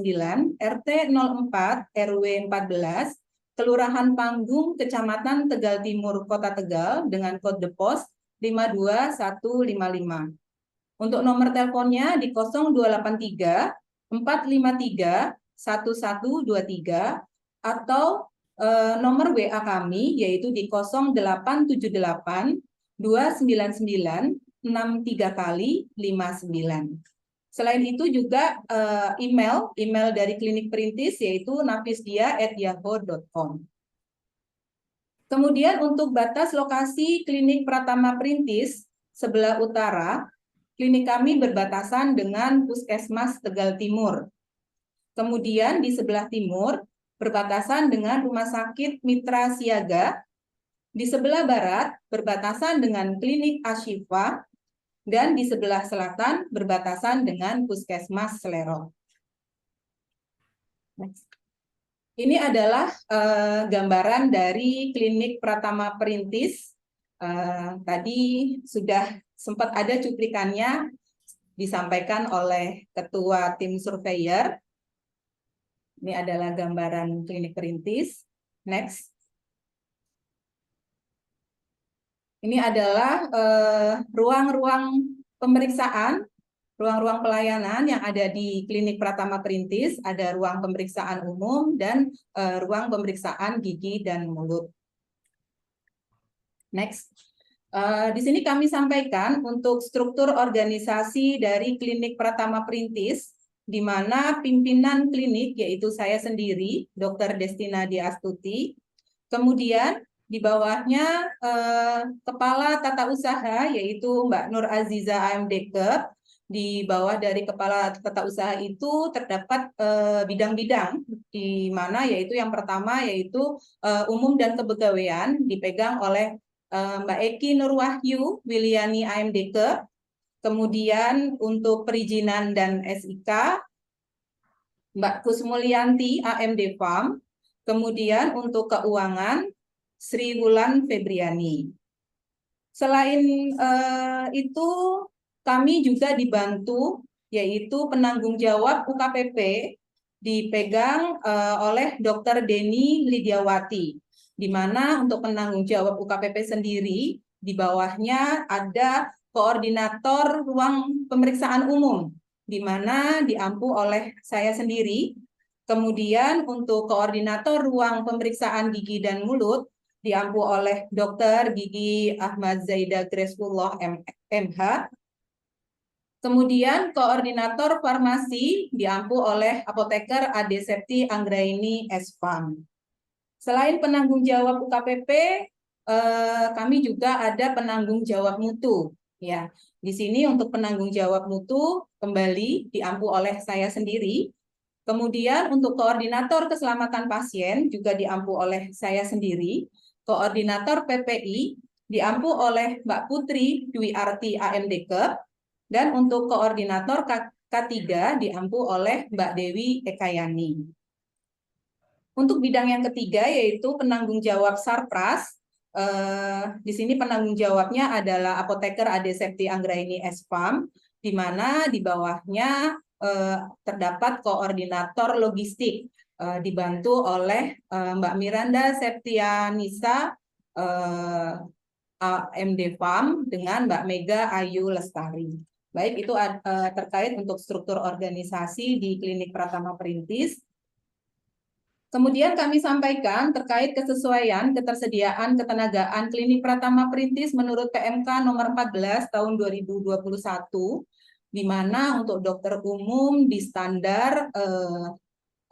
RT 04, RW 14, Kelurahan Panggung, Kecamatan Tegal Timur, Kota Tegal, dengan kode pos 52155. Untuk nomor teleponnya di 0283 453 1123 atau nomor WA kami yaitu di 0878 299 63 kali 59. Selain itu juga email dari Klinik Perintis yaitu nafisdia@yahoo.com. Kemudian untuk batas lokasi klinik Pratama Perintis sebelah utara, klinik kami berbatasan dengan Puskesmas Tegal Timur. Kemudian di sebelah timur berbatasan dengan Rumah Sakit Mitra Siaga. Di sebelah barat berbatasan dengan Klinik Ashifa, dan di sebelah selatan berbatasan dengan Puskesmas Selero. Next. Ini adalah gambaran dari Klinik Pratama Perintis. Tadi sudah sempat ada cuplikannya disampaikan oleh Ketua Tim Surveyor. Ini adalah gambaran Klinik Perintis. Next. Ini adalah ruang-ruang pemeriksaan, ruang-ruang pelayanan yang ada di Klinik Pratama Perintis. Ada ruang pemeriksaan umum dan ruang pemeriksaan gigi dan mulut. Next. Di sini kami sampaikan untuk struktur organisasi dari Klinik Pratama Perintis, di mana pimpinan klinik yaitu saya sendiri, Dr. Destina Diastuti. Kemudian di bawahnya Kepala Tata Usaha yaitu Mbak Nur Aziza AMDK. Di bawah dari Kepala Tata Usaha itu terdapat bidang-bidang di mana yaitu yang pertama yaitu Umum dan Kepegawaian dipegang oleh Mbak Eki Nurwahyu Wiliani AMDK. Kemudian untuk perizinan dan SIK Mbak Kusmulyanti AMD Farm. Kemudian untuk keuangan Sri Wulan Febriani. Selain itu kami juga dibantu yaitu penanggung jawab UKPP dipegang oleh Dr. Deni Lidiawati, di mana untuk penanggung jawab UKPP sendiri di bawahnya ada koordinator ruang pemeriksaan umum, di mana diampu oleh saya sendiri. Kemudian untuk koordinator ruang pemeriksaan gigi dan mulut diampu oleh Dr. Gigi Ahmad Zaida Greswullah MH. Kemudian koordinator farmasi diampu oleh apoteker Ade Septi Anggraini S.Farm. Selain penanggung jawab UKPP, kami juga ada penanggung jawab mutu. Ya, di sini untuk penanggung jawab mutu kembali diampu oleh saya sendiri. Kemudian untuk koordinator keselamatan pasien juga diampu oleh saya sendiri. Koordinator PPI diampu oleh Mbak Putri Dwi Arti AMDK. Dan untuk koordinator K3 diampu oleh Mbak Dewi Ekayani. Untuk bidang yang ketiga yaitu penanggung jawab Sarpras. Di sini penanggung jawabnya adalah apoteker Ade Septi Anggraini S.Farm, di mana di bawahnya terdapat koordinator logistik dibantu oleh Mbak Miranda Septianisa AMD Farm dengan Mbak Mega Ayu Lestari. Baik, itu terkait untuk struktur organisasi di Klinik Pratama Perintis. Kemudian kami sampaikan terkait kesesuaian ketersediaan ketenagaan Klinik Pratama Perintis menurut PMK nomor 14 tahun 2021, di mana untuk dokter umum di standar 2,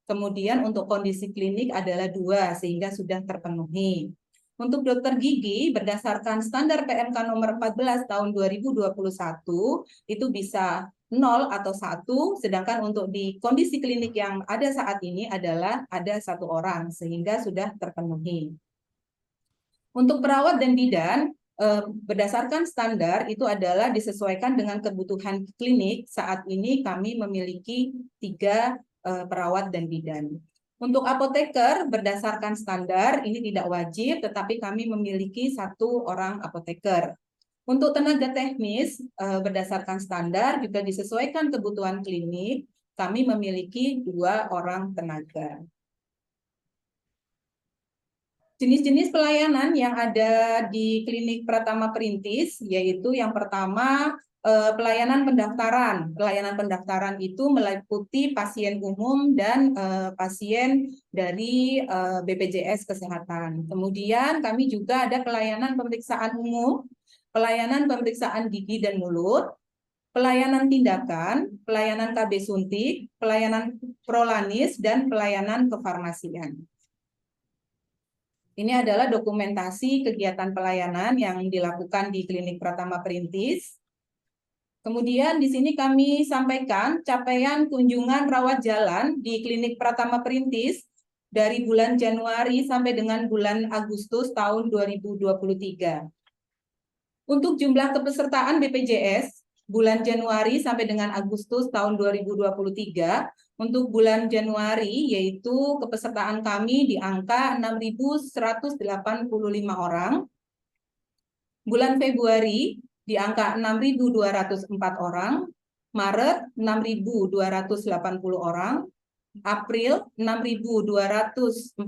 kemudian untuk kondisi klinik adalah 2, sehingga sudah terpenuhi. Untuk dokter gigi berdasarkan standar PMK nomor 14 tahun 2021 itu bisa 0 atau 1, sedangkan untuk di kondisi klinik yang ada saat ini adalah ada 1 orang sehingga sudah terpenuhi. Untuk perawat dan bidan berdasarkan standar itu adalah disesuaikan dengan kebutuhan klinik. Saat ini kami memiliki 3 perawat dan bidan. Untuk apoteker berdasarkan standar ini tidak wajib, tetapi kami memiliki 1 orang apoteker. Untuk tenaga teknis berdasarkan standar juga disesuaikan kebutuhan klinik, kami memiliki 2 orang tenaga. Jenis-jenis pelayanan yang ada di Klinik Pratama Perintis yaitu yang pertama pelayanan pendaftaran. Pelayanan pendaftaran itu meliputi pasien umum dan pasien dari BPJS Kesehatan. Kemudian kami juga ada pelayanan pemeriksaan umum, pelayanan pemeriksaan gigi dan mulut, pelayanan tindakan, pelayanan KB suntik, pelayanan prolanis, dan pelayanan kefarmasian. Ini adalah dokumentasi kegiatan pelayanan yang dilakukan di Klinik Pratama Perintis. Kemudian di sini kami sampaikan capaian kunjungan rawat jalan di Klinik Pratama Perintis dari bulan Januari sampai dengan bulan Agustus tahun 2023. Untuk jumlah kepesertaan BPJS bulan Januari sampai dengan Agustus tahun 2023, untuk bulan Januari yaitu kepesertaan kami di angka 6.185 orang. Bulan Februari di angka 6.204 orang, Maret 6.280 orang, April 6.249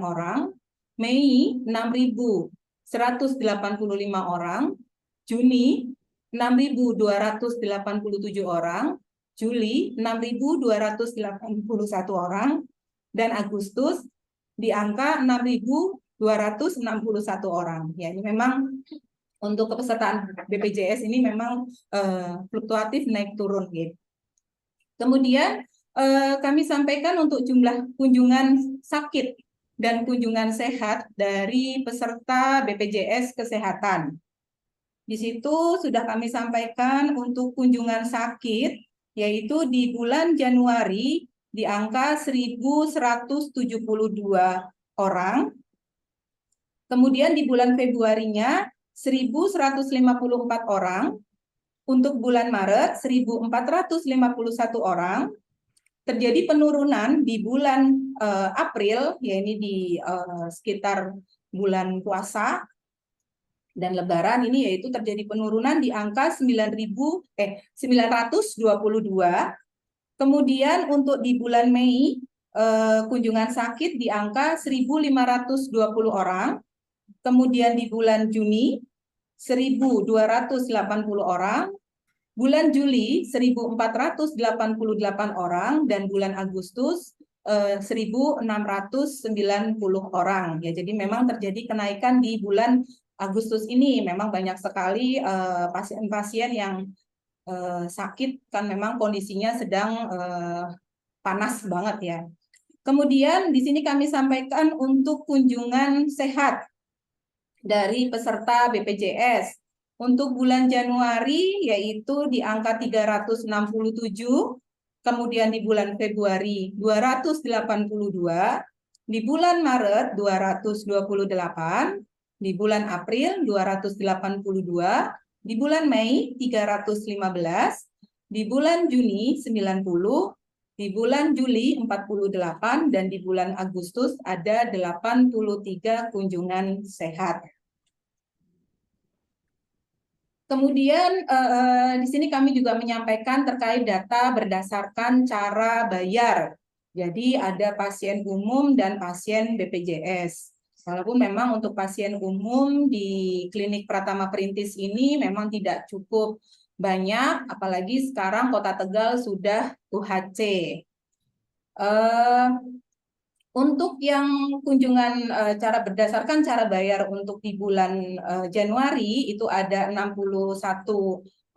orang, Mei 6.185 orang, Juni 6.287 orang, Juli 6.281 orang, dan Agustus di angka 6.261 orang. Ya, ini memang untuk kepesertaan BPJS ini memang fluktuatif naik turun gitu. Kemudian kami sampaikan untuk jumlah kunjungan sakit dan kunjungan sehat dari peserta BPJS Kesehatan. Di situ sudah kami sampaikan untuk kunjungan sakit, yaitu di bulan Januari di angka 1.172 orang. Kemudian di bulan Februarinya 1.154 orang. Untuk bulan Maret 1.451 orang. Terjadi penurunan di bulan April, yaitu di sekitar bulan puasa dan Lebaran ini, yaitu terjadi penurunan di angka 922. Kemudian untuk di bulan Mei kunjungan sakit di angka 1.520 orang. Kemudian di bulan Juni 1.280 orang. Bulan Juli 1.488 orang dan bulan Agustus 1.690 orang. Ya, jadi memang terjadi kenaikan di bulan Agustus ini. Memang banyak sekali pasien-pasien yang sakit, kan memang kondisinya sedang panas banget ya. Kemudian di sini kami sampaikan untuk kunjungan sehat dari peserta BPJS. Untuk bulan Januari yaitu di angka 367, kemudian di bulan Februari 282, di bulan Maret 228, di bulan April 282, di bulan Mei 315, di bulan Juni 90, di bulan Juli 48, dan di bulan Agustus ada 83 kunjungan sehat. Kemudian di sini kami juga menyampaikan terkait data berdasarkan cara bayar. Jadi ada pasien umum dan pasien BPJS. Walaupun memang untuk pasien umum di Klinik Pratama Perintis ini memang tidak cukup banyak, apalagi sekarang Kota Tegal sudah UHC. Untuk yang kunjungan cara berdasarkan cara bayar untuk di bulan Januari itu ada 61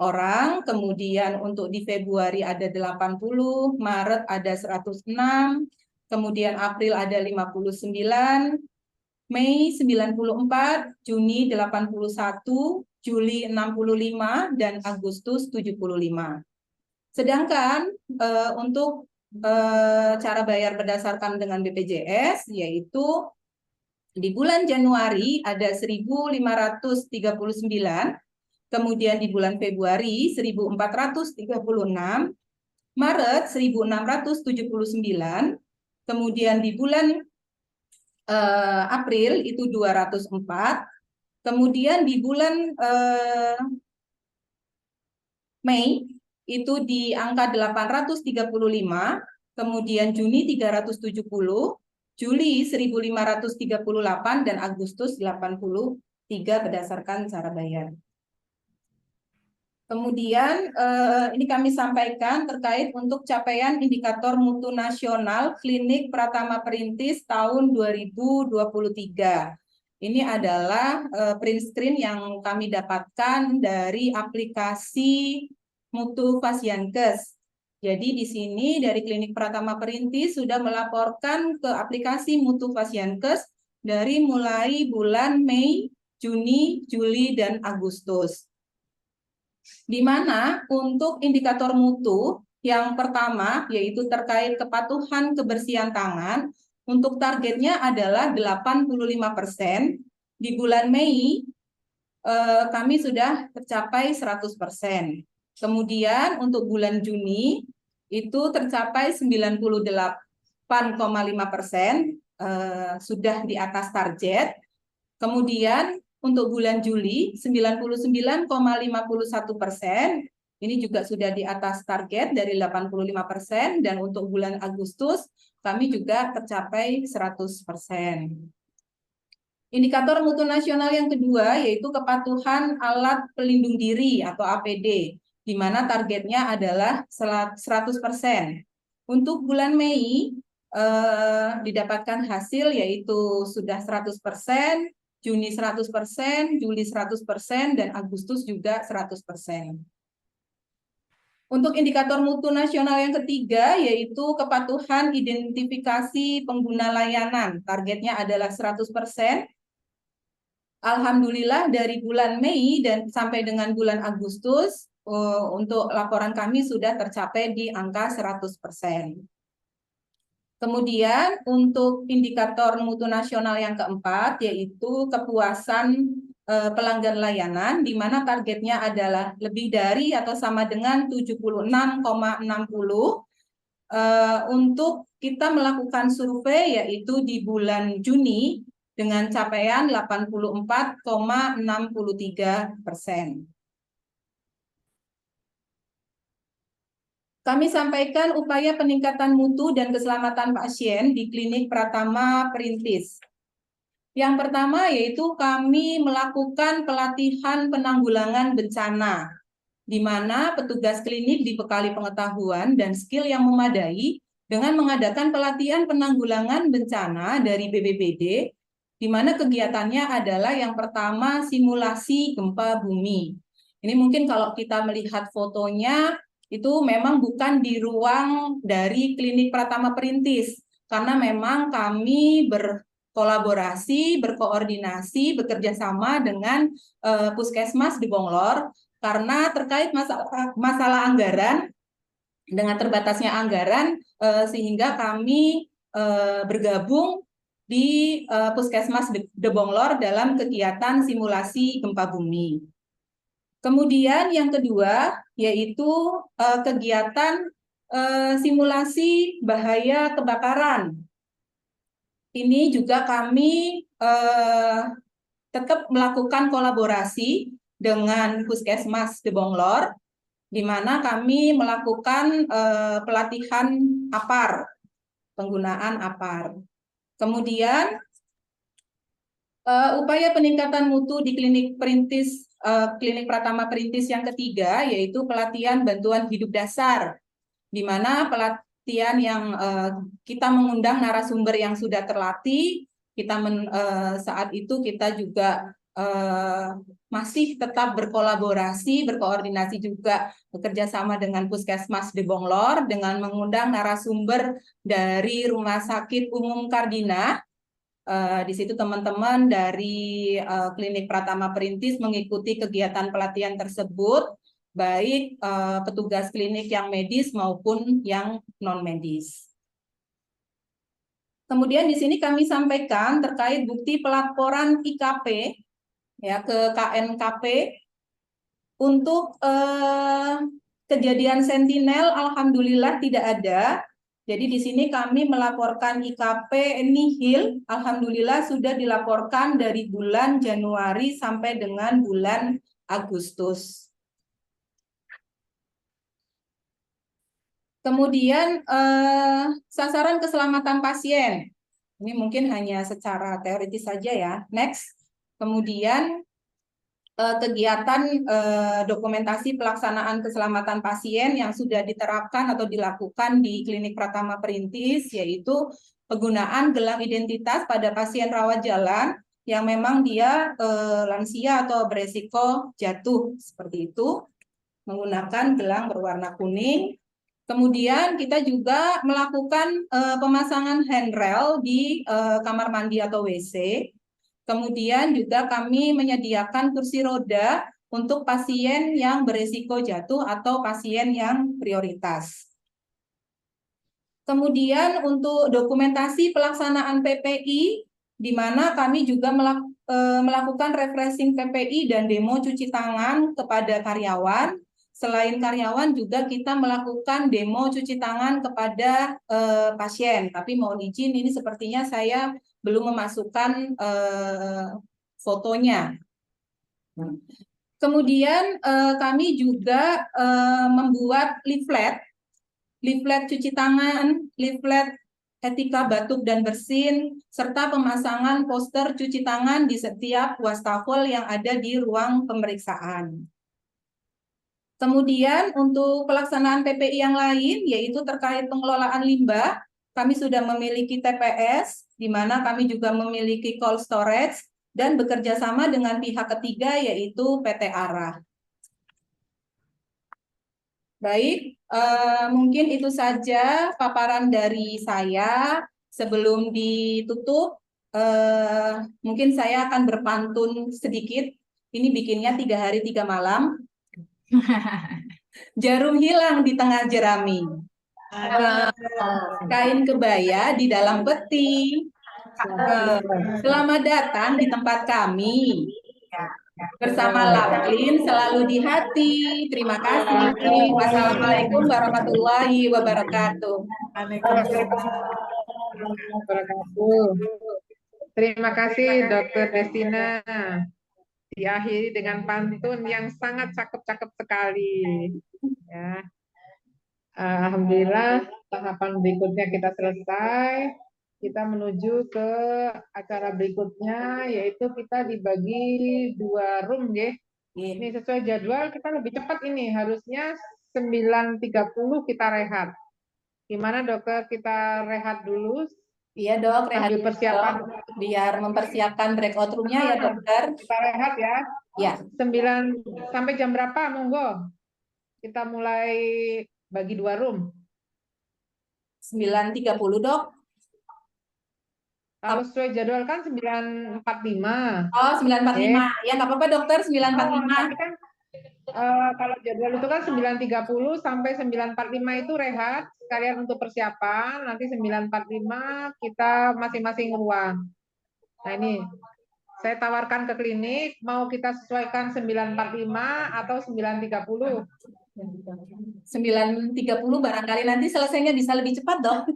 orang, kemudian untuk di Februari ada 80, Maret ada 106, kemudian April ada 59, Mei 94, Juni 81, Juli 65, dan Agustus 75. Sedangkan untuk cara bayar berdasarkan dengan BPJS, yaitu di bulan Januari ada 1.539, kemudian di bulan Februari 1.436, Maret 1.679, kemudian di bulan April itu 204, kemudian di bulan Mei itu di angka 835, kemudian Juni 370, Juli 1538, dan Agustus 83 berdasarkan cara bayar. Kemudian ini kami sampaikan terkait untuk capaian indikator mutu nasional Klinik Pratama Perintis tahun 2023. Ini adalah print screen yang kami dapatkan dari aplikasi Mutu Fasiankes. Jadi di sini dari Klinik Pratama Perintis sudah melaporkan ke aplikasi Mutu Fasiankes dari mulai bulan Mei, Juni, Juli, dan Agustus. Di mana untuk indikator mutu yang pertama yaitu terkait kepatuhan kebersihan tangan, untuk targetnya adalah 85%. Di bulan Mei kami sudah tercapai 100%. Kemudian untuk bulan Juni itu tercapai 98,5%, sudah di atas target. Kemudian untuk bulan Juli 99,51%, ini juga sudah di atas target dari 85%, dan untuk bulan Agustus kami juga tercapai 100%. Indikator mutu nasional yang kedua yaitu kepatuhan alat pelindung diri atau APD, di mana targetnya adalah 100%. Untuk bulan Mei didapatkan hasil yaitu sudah 100%, Juni 100%, Juli 100%, dan Agustus juga 100%. Untuk indikator mutu nasional yang ketiga, yaitu kepatuhan identifikasi pengguna layanan. Targetnya adalah 100%. Alhamdulillah dari bulan Mei dan sampai dengan bulan Agustus, untuk laporan kami sudah tercapai di angka 100%. Kemudian untuk indikator mutu nasional yang keempat, yaitu kepuasan pelanggan layanan, di mana targetnya adalah lebih dari atau sama dengan 76,60. Untuk kita melakukan survei yaitu di bulan Juni dengan capaian 84,63%. Kami sampaikan upaya peningkatan mutu dan keselamatan pasien di Klinik Pratama Perintis. Yang pertama yaitu kami melakukan pelatihan penanggulangan bencana, di mana petugas klinik dibekali pengetahuan dan skill yang memadai dengan mengadakan pelatihan penanggulangan bencana dari BPBD, di mana kegiatannya adalah yang pertama simulasi gempa bumi. Ini mungkin kalau kita melihat fotonya, itu memang bukan di ruang dari Klinik Pratama Perintis, karena memang kami berkolaborasi, berkoordinasi, bekerja sama dengan Puskesmas di Bonglor, karena terkait masalah anggaran, dengan terbatasnya anggaran, sehingga kami bergabung di Puskesmas de Bonglor dalam kegiatan simulasi gempa bumi. Kemudian yang kedua yaitu kegiatan simulasi bahaya kebakaran. Ini juga kami tetap melakukan kolaborasi dengan Puskesmas de Bonglor, di mana kami melakukan pelatihan APAR, penggunaan APAR. Kemudian upaya peningkatan mutu di Klinik Perintis, Klinik Pratama Perintis yang ketiga, yaitu pelatihan bantuan hidup dasar, di mana pelatihan yang kita mengundang narasumber yang sudah terlatih. Saat itu kita juga masih tetap berkolaborasi, berkoordinasi juga bekerja sama dengan Puskesmas de Bonglor dengan mengundang narasumber dari Rumah Sakit Umum Kardina. Di situ teman-teman dari Klinik Pratama Perintis mengikuti kegiatan pelatihan tersebut, baik petugas klinik yang medis maupun yang non-medis. Kemudian di sini kami sampaikan terkait bukti pelaporan IKP ya ke KNKP untuk kejadian sentinel, alhamdulillah tidak ada. Jadi di sini kami melaporkan IKP nihil, alhamdulillah sudah dilaporkan dari bulan Januari sampai dengan bulan Agustus. Kemudian sasaran keselamatan pasien. Ini mungkin hanya secara teoritis saja ya. Next. Kemudian kegiatan dokumentasi pelaksanaan keselamatan pasien yang sudah diterapkan atau dilakukan di Klinik Pratama Perintis, yaitu penggunaan gelang identitas pada pasien rawat jalan yang memang dia lansia atau beresiko jatuh, seperti itu, menggunakan gelang berwarna kuning. Kemudian kita juga melakukan pemasangan handrail di kamar mandi atau WC. Kemudian juga kami menyediakan kursi roda untuk pasien yang beresiko jatuh atau pasien yang prioritas. Kemudian untuk dokumentasi pelaksanaan PPI, di mana kami juga melakukan refreshing PPI dan demo cuci tangan kepada karyawan. Selain karyawan juga kita melakukan demo cuci tangan kepada pasien. Tapi mohon izin, ini sepertinya saya belum memasukkan fotonya. Kemudian kami juga membuat leaflet cuci tangan, leaflet etika batuk dan bersin, serta pemasangan poster cuci tangan di setiap wastafel yang ada di ruang pemeriksaan. Kemudian untuk pelaksanaan PPI yang lain, yaitu terkait pengelolaan limbah, kami sudah memiliki TPS, di mana kami juga memiliki cold storage, dan bekerja sama dengan pihak ketiga, yaitu PT Arah. Baik, mungkin itu saja paparan dari saya. Sebelum ditutup, mungkin saya akan berpantun sedikit. Ini bikinnya 3 hari 3 malam. Jarum hilang di tengah jerami. Kain kebaya di dalam peti. Selamat datang di tempat kami. Bersama Laplin selalu di hati. Terima kasih. Wassalamualaikum warahmatullahi wabarakatuh. Terima kasih Dr. Destina. Diakhiri dengan pantun yang sangat cakep-cakep sekali. Ya. Alhamdulillah, tahapan berikutnya kita selesai. Kita menuju ke acara berikutnya, yaitu kita dibagi 2 room, ya. Ini sesuai jadwal, kita lebih cepat ini. Harusnya 9.30 kita rehat. Gimana dokter, kita rehat dulu? Iya dok, rehat Sambil dulu, persiapan. dok. Biar mempersiapkan breakout room-nya ya dokter. Kita rehat ya. Ya. 9 sampai jam berapa? Monggo. Kita mulai bagi 2 room. 9.30 dok. Kalau sesuai jadwal kan 9.45. Oh, 9.45. Ya nggak apa-apa dokter, 9.45. Tapi kan kalau jadwal itu kan 9.30 sampai 9.45 itu rehat sekalian untuk persiapan. Nanti 9.45 kita masing-masing ruang. Nah ini saya tawarkan ke klinik, mau kita sesuaikan 9.45 atau 9.30? 9.30 barangkali nanti selesainya bisa lebih cepat dok.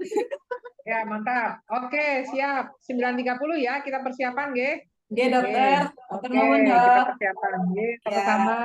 Ya mantap. Oke siap. 9.30 ya kita persiapan, nggih. Oke dokter. Oke, Nuwun, kita dok. persiapan. Nggih, Ya. sama-sama.